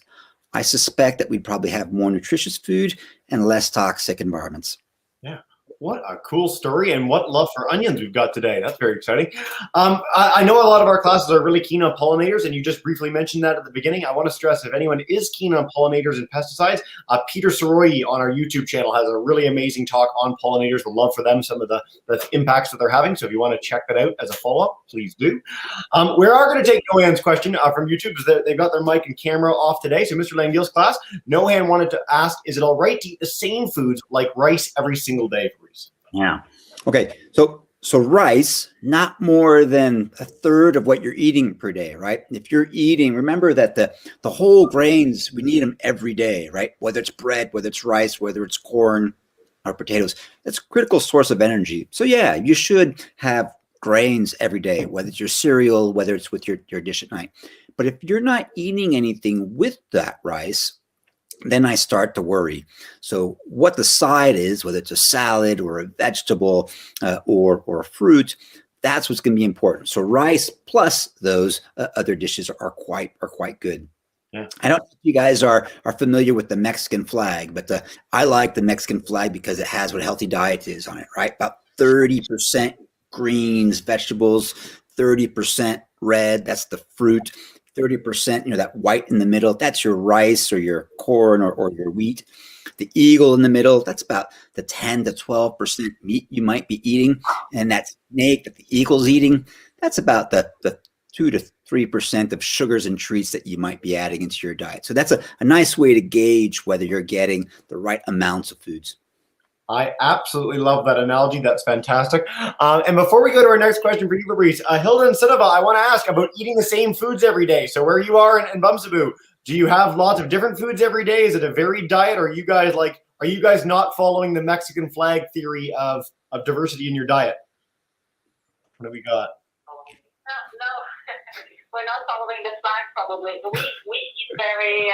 I suspect that we'd probably have more nutritious food and less toxic environments. Yeah. What a cool story, and what love for onions we've got today. That's very exciting. I know a lot of our classes are really keen on pollinators, and you just briefly mentioned that at the beginning. I want to stress, if anyone is keen on pollinators and pesticides, Peter Soroyi on our YouTube channel has a really amazing talk on pollinators. We'd love for them, some of the impacts that they're having. So if you want to check that out as a follow-up, please do. We are going to take Nohan's question from YouTube, because they've got their mic and camera off today. So Mr. Langille's class, Nohan wanted to ask, is it all right to eat the same foods like rice every single day? Yeah. Okay. So So rice, not more than a third of what you're eating per day, right? If you're eating, remember that the whole grains, we need them every day, right? Whether it's bread, whether it's rice, whether it's corn or potatoes, that's a critical source of energy. So yeah, you should have grains every day, whether it's your cereal, whether it's with your dish at night. But if you're not eating anything with that rice, then I start to worry. So what the side is, whether it's a salad or a vegetable or a fruit, that's what's going to be important. So rice plus those other dishes are quite good. Yeah. I don't know if you guys are familiar with the Mexican flag, but I like the Mexican flag because it has what a healthy diet is on it, right? About 30% greens, vegetables, 30% red, that's the fruit. 30%, that white in the middle, that's your rice or your corn or your wheat. The eagle in the middle, that's about the 10 to 12% meat you might be eating. And that snake that the eagle's eating, that's about the 2 to 3% of sugars and treats that you might be adding into your diet. So that's a nice way to gauge whether you're getting the right amounts of foods. I absolutely love that analogy. That's fantastic. And before we go to our next question for you, Fabrice, Hilda and Sidova, I want to ask about eating the same foods every day. So where you are in Bumsaboo, do you have lots of different foods every day? Is it a varied diet? Or are you guys not following the Mexican flag theory of diversity in your diet? What do we got? No, we're not following the flag probably. But we eat very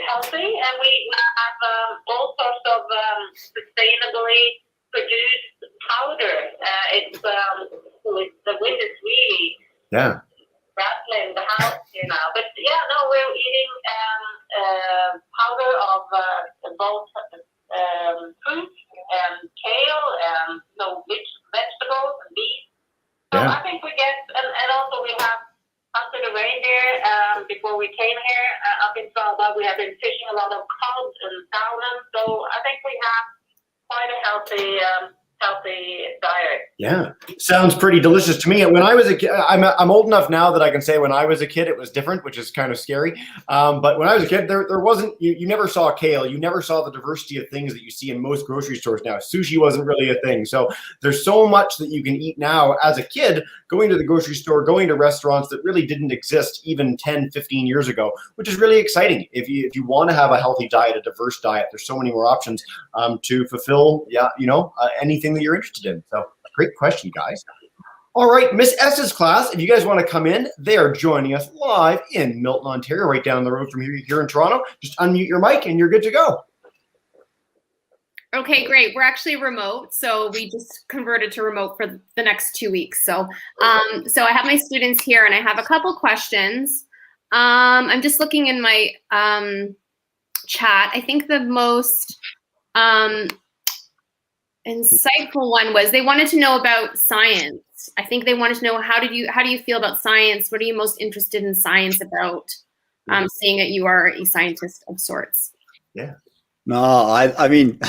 healthy, and we have all sorts of sustainably produced powder. The wind is really rattling the house here now. But yeah, no, we're eating powder of both fruit and kale and vegetables and beef. So I think we get, and also we have after the reindeer, before we came here up in Svalbard, we have been fishing a lot of cod and salmon. So I think we have quite a healthy diet. Yeah, sounds pretty delicious to me. When I was a kid, I'm old enough now that I can say when I was a kid it was different, which is kind of scary. But when I was a kid, there wasn't. You never saw kale. You never saw the diversity of things that you see in most grocery stores now. Sushi wasn't really a thing. So there's so much that you can eat now as a kid, going to the grocery store, going to restaurants that really didn't exist even 10, 15 years ago, which is really exciting. If you want to have a healthy diet, a diverse diet, there's so many more options to fulfill, anything that you're interested in. So great question, guys. All right, Miss S's class, if you guys want to come in, they are joining us live in Milton, Ontario, right down the road from here in Toronto. Just unmute your mic and you're good to go. Okay, great. We're actually remote, so we just converted to remote for the next 2 weeks. So I have my students here, and I have a couple questions. I'm just looking in my chat. I think the most insightful one was they wanted to know about science. I think they wanted to know how do you feel about science? What are you most interested in science about? Seeing that you are a scientist of sorts. Yeah. No, I mean,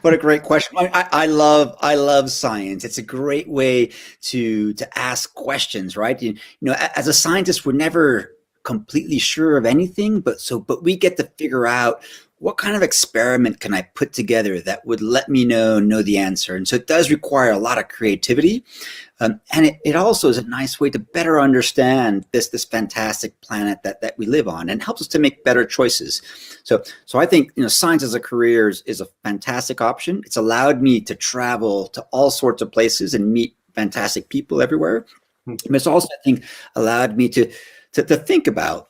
what a great question. I love science. It's a great way to ask questions, right? You know, as a scientist, we're never completely sure of anything, but we get to figure out what kind of experiment can I put together that would let me know the answer. And so it does require a lot of creativity. And it also is a nice way to better understand this fantastic planet that we live on, and helps us to make better choices. So I think, science as a career is a fantastic option. It's allowed me to travel to all sorts of places and meet fantastic people everywhere. But it's also, I think, allowed me to think about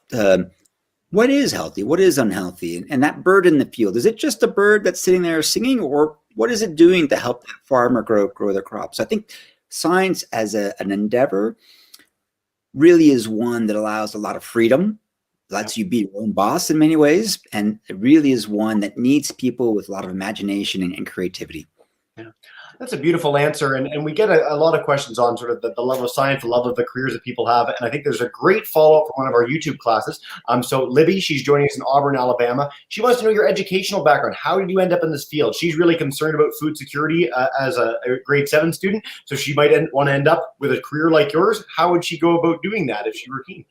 what is healthy, what is unhealthy, and that bird in the field. Is it just a bird that's sitting there singing, or what is it doing to help that farmer grow their crops? I think science as an endeavor really is one that allows a lot of freedom, lets you be your own boss in many ways, and it really is one that needs people with a lot of imagination and creativity. Yeah. That's a beautiful answer. And we get a lot of questions on sort of the love of science, the love of the careers that people have. And I think there's a great follow-up from one of our YouTube classes. So Libby, she's joining us in Auburn, Alabama. She wants to know your educational background. How did you end up in this field? She's really concerned about food security as a grade 7 student. So she might want to end up with a career like yours. How would she go about doing that if she were keen?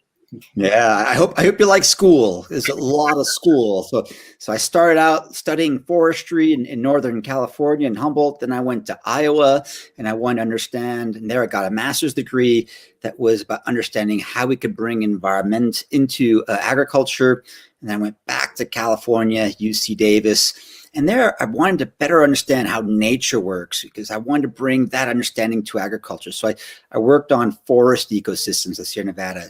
Yeah, I hope you like school. There's a lot of school. So I started out studying forestry in Northern California in Humboldt. Then I went to Iowa and I wanted to understand, and there I got a master's degree that was about understanding how we could bring environment into agriculture. And then I went back to California, UC Davis. And there I wanted to better understand how nature works because I wanted to bring that understanding to agriculture. So I worked on forest ecosystems of Sierra Nevada.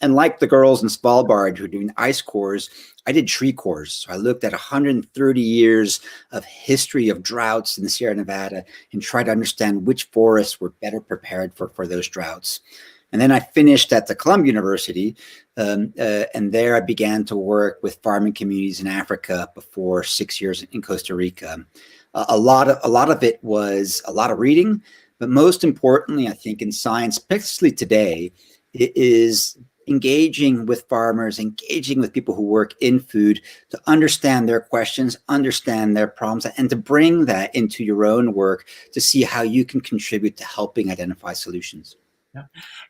And like the girls in Svalbard who are doing ice cores, I did tree cores. So I looked at 130 years of history of droughts in the Sierra Nevada and tried to understand which forests were better prepared for those droughts. And then I finished at the Columbia University, and there I began to work with farming communities in Africa before 6 years in Costa Rica. A lot of it was a lot of reading, but most importantly, I think in science, especially today, it is engaging with farmers, engaging with people who work in food to understand their questions, understand their problems, and to bring that into your own work to see how you can contribute to helping identify solutions. Yeah.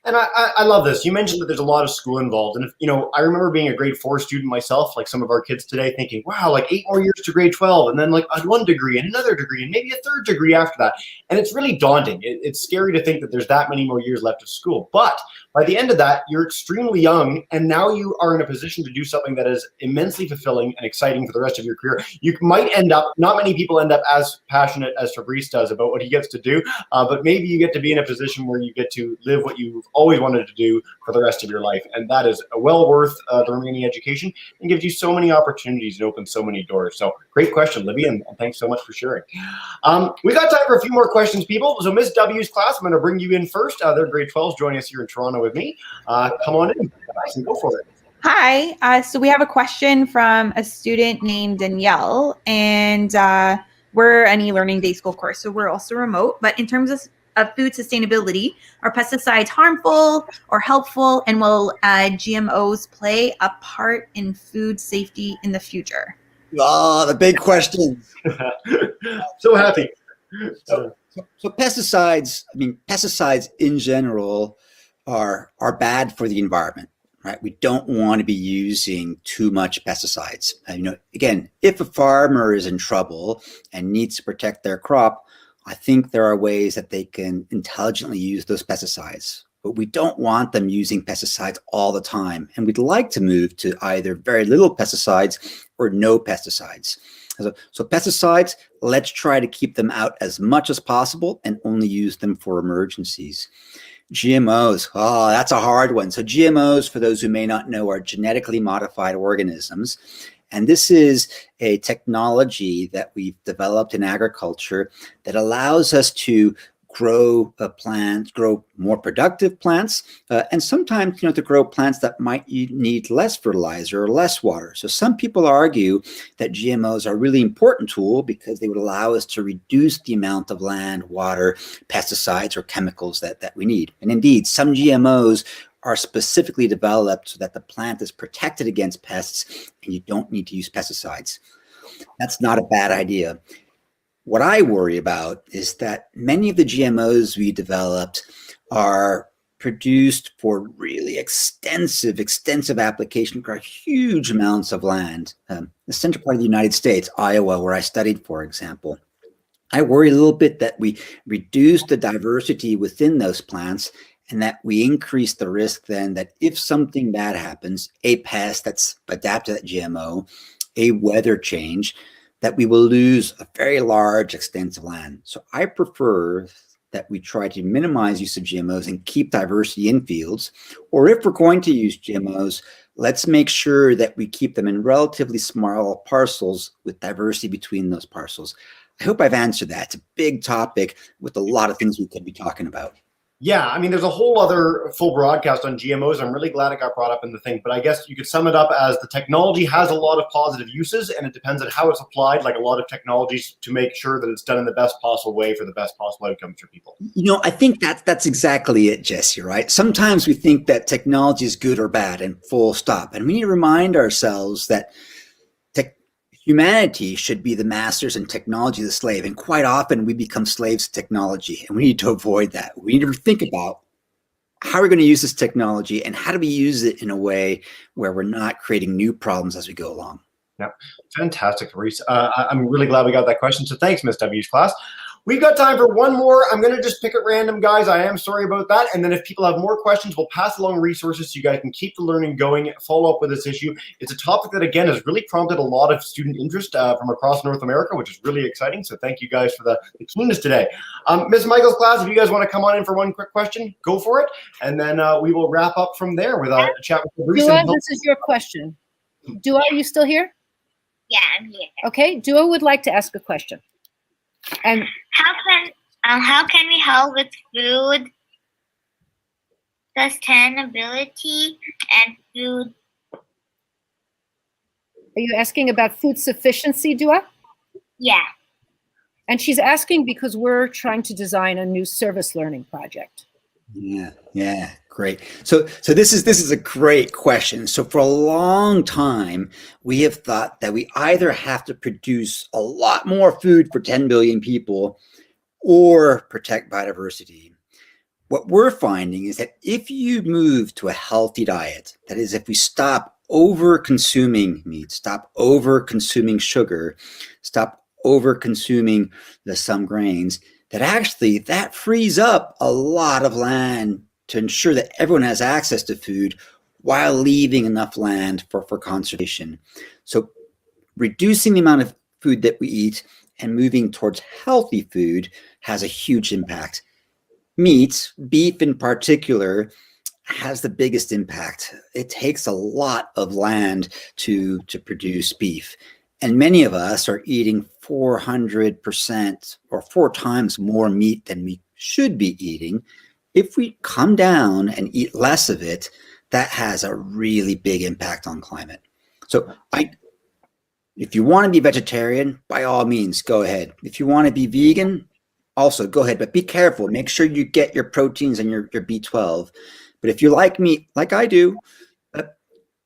And I love this. You mentioned that there's a lot of school involved. And, I remember being a grade 4 student myself, like some of our kids today, thinking, wow, like 8 more years to grade 12. And then like one degree and another degree and maybe a third degree after that. And it's really daunting. It's scary to think that there's that many more years left of school. But by the end of that, you're extremely young. And now you are in a position to do something that is immensely fulfilling and exciting for the rest of your career. You might end up, not many people end up as passionate as Fabrice does about what he gets to do. But maybe you get to be in a position where you get to live what you've always wanted to do for the rest of your life. And that is well worth the remaining education and gives you so many opportunities and opens so many doors. So great question, Libby, and thanks so much for sharing. We got time for a few more questions, people. So Miss W's class, I'm going to bring you in first. They're grade 12s joining us here in Toronto with me. Come on in, guys, and go for it. Hi, so we have a question from a student named Danielle, and we're an e-learning day school course, so we're also remote. But in terms of food sustainability, are pesticides harmful or helpful, and will GMOs play a part in food safety in the future? Oh, the big question. So happy. So pesticides, pesticides in general are bad for the environment, right? We don't want to be using too much pesticides. Again, if a farmer is in trouble and needs to protect their crop, I think there are ways that they can intelligently use those pesticides, but we don't want them using pesticides all the time. And we'd like to move to either very little pesticides or no pesticides. So pesticides, let's try to keep them out as much as possible and only use them for emergencies. GMOs, oh, that's a hard one. So GMOs, for those who may not know, are genetically modified organisms. And this is a technology that we've developed in agriculture that allows us to grow plants, grow more productive plants, and sometimes, to grow plants that might need less fertilizer or less water. So some people argue that GMOs are a really important tool because they would allow us to reduce the amount of land, water, pesticides, or chemicals that we need. And indeed, some GMOs are specifically developed so that the plant is protected against pests and you don't need to use pesticides. That's not a bad idea. What I worry about is that many of the GMOs we developed are produced for really extensive application across huge amounts of land. The central part of the United States, Iowa, where I studied, for example. I worry a little bit that we reduce the diversity within those plants and that we increase the risk then that if something bad happens, a pest that's adapted to that GMO, a weather change, that we will lose a very large extent of land. So I prefer that we try to minimize use of GMOs and keep diversity in fields. Or if we're going to use GMOs, let's make sure that we keep them in relatively small parcels with diversity between those parcels. I hope I've answered that. It's a big topic with a lot of things we could be talking about. Yeah, there's a whole other full broadcast on GMOs. I'm really glad it got brought up in the thing, but I guess you could sum it up as the technology has a lot of positive uses, and it depends on how it's applied, like a lot of technologies, to make sure that it's done in the best possible way for the best possible outcomes for people. I think that's exactly it, Jesse, right? Sometimes we think that technology is good or bad and full stop. And we need to remind ourselves that humanity should be the masters and technology the slave. And quite often we become slaves to technology, and we need to avoid that. We need to think about how are we going to use this technology, and how do we use it in a way where we're not creating new problems as we go along? Yeah, fantastic, Fabrice. I'm really glad we got that question. So thanks, Miss W's class. We've got time for one more. I'm going to just pick at random, guys. I am sorry about that. And then if people have more questions, we'll pass along resources so you guys can keep the learning going, follow up with this issue. It's a topic that, again, has really prompted a lot of student interest from across North America, which is really exciting. So thank you guys for the keenness today. Ms. Michael's class, if you guys want to come on in for one quick question, go for it. And then we will wrap up from there with a chat with Fabrice. Dua, this is your question. Dua, are you still here? Yeah, I'm here. Okay, Dua would like to ask a question. And how can we help with food sustainability and food? Are you asking about food sufficiency, Dua? Yeah. And she's asking because we're trying to design a new service learning project. Yeah, great. So this is a great question. So for a long time, we have thought that we either have to produce a lot more food for 10 billion people or protect biodiversity. What we're finding is that if you move to a healthy diet, that is, if we stop over consuming meat, stop over consuming sugar, stop over consuming some grains, that frees up a lot of land to ensure that everyone has access to food while leaving enough land for conservation. So reducing the amount of food that we eat and moving towards healthy food has a huge impact. Meat, beef in particular, has the biggest impact. It takes a lot of land to produce beef. And many of us are eating 400% or 4 times more meat than we should be eating. If we come down and eat less of it, that has a really big impact on climate. So if you want to be vegetarian, by all means, go ahead. If you want to be vegan, also go ahead, but be careful. Make sure you get your proteins and your B12. But if you like meat, like I do,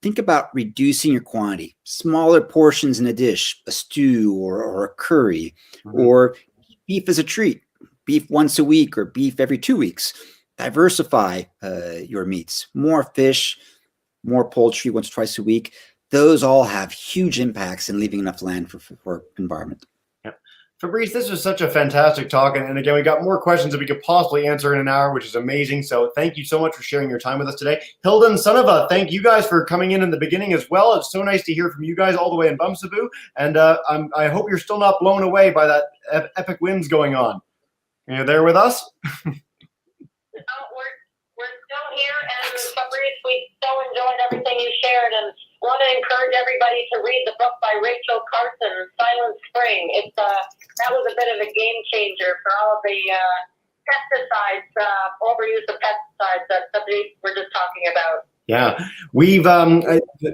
think about reducing your quantity, smaller portions in a dish, a stew or a curry, or beef as a treat, beef once a week or beef every 2 weeks. Diversify your meats, more fish, more poultry once or twice a week. Those all have huge impacts in leaving enough land for environment. Fabrice, this was such a fantastic talk. And again, we got more questions that we could possibly answer in an hour, which is amazing. So thank you so much for sharing your time with us today. Hilda and Sunova, thank you guys for coming in the beginning as well. It's so nice to hear from you guys all the way in Bumsaboo. And I hope you're still not blown away by that epic winds going on. Are you there with us? We're still here, and Fabrice, we so enjoyed everything you shared, and want to encourage everybody to read the book by Rachel Carson, Silent Spring. That was a bit of a game changer for all of the pesticides, overuse of pesticides that we were just talking about. Yeah, we've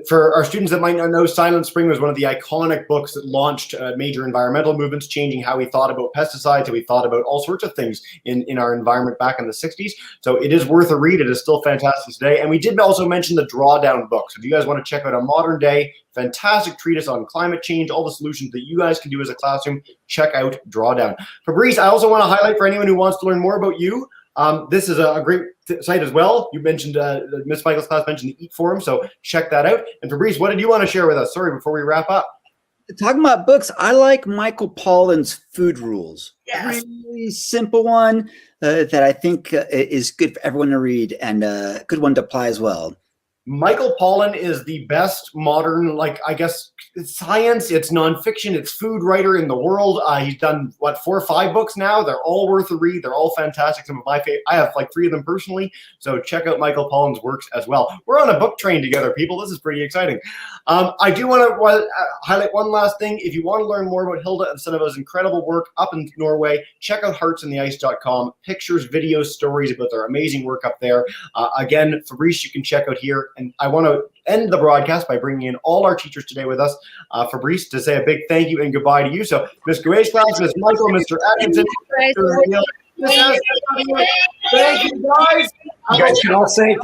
for our students that might not know, Silent Spring was one of the iconic books that launched major environmental movements, changing how we thought about pesticides, how we thought about all sorts of things in our environment back in the 60s. So it is worth a read. It is still fantastic today. And we did also mention the Drawdown book. So if you guys want to check out a modern day, fantastic treatise on climate change, all the solutions that you guys can do as a classroom, check out Drawdown. Fabrice, I also want to highlight for anyone who wants to learn more about you, this is a great site as well. You mentioned, Miss Michael's class mentioned the EAT forum, so check that out. And Fabrice, what did you want to share with us? Sorry, before we wrap up. Talking about books, I like Michael Pollan's Food Rules. Yes. Really simple one that I think is good for everyone to read, and a good one to apply as well. Michael Pollan is the best modern, I guess, it's science, it's nonfiction, it's food writer in the world. He's done, 4 or 5 books now. They're all worth a read. They're all fantastic. Some of my favorite. I have 3 of them personally. So check out Michael Pollan's works as well. We're on a book train together, people. This is pretty exciting. I do want to highlight one last thing. If you want to learn more about Hilda and Sunova's incredible work up in Norway, check out heartsintheice.com. Pictures, videos, stories about their amazing work up there. Again, Fabrice, you can check out here. And I want to end the broadcast by bringing in all our teachers today with us. Fabrice, to say a big thank you and goodbye to you. So, Ms. Gouet's class, Ms. Michael, Mr. Atkinson, Mr. Thank you, guys. You guys can all say thanks.